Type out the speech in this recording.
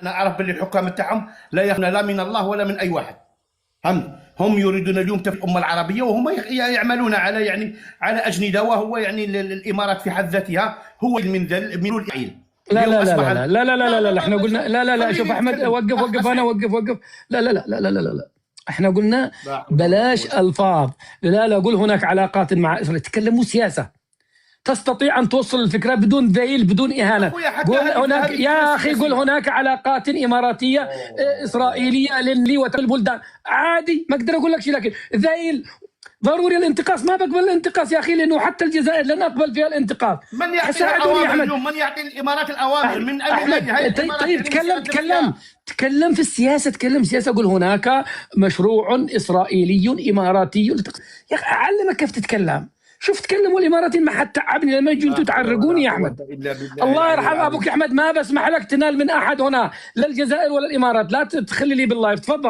انا اعرف باللي الحكام تاعهم لا يخافون لا من الله ولا من اي واحد. هم يريدون اليوم تفكيك الامه العربيه، وهم يعملون على على اجنده، وهو الامارات في حد ذاتها هو من الاسرائيل. لا لا لا لا لا لا لا لا لا احنا قلنا لا لا لا شوف احمد، وقف انا وقف. لا لا لا لا لا لا لا احنا قلنا بلاش الفاظ. لا قول هناك علاقات مع اسرائيل، تكلموا سياسه. تستطيع ان توصل الفكره بدون ذيل بدون اهانه. قول هناك يا اخي، قول هناك علاقات اماراتيه اسرائيليه لي وتلبلدان عادي، ما اقدر اقول لك شيء، لكن ذيل ضروري الانتقاص. ما بقبل الانتقاص يا اخي، لانه حتى الجزائر لن اقبل فيها الانتقاص. من يعطي الاوامر اليوم؟ من يعطي الامارات الاوامر؟ من اي طيب تكلم في السياسه، تكلم سياسه. قول هناك مشروع اسرائيلي اماراتي. يا اخي اعلمك كيف تتكلم. شوف تكلموا الاماراتيين ما حد تعبني لما يجوا انتم تعرقوني يا احمد. الله يرحم ابوك يا احمد، ما بسمح لك تنال من احد هنا، لا الجزائر ولا الامارات. لا تخلي لي بالله، تفضل.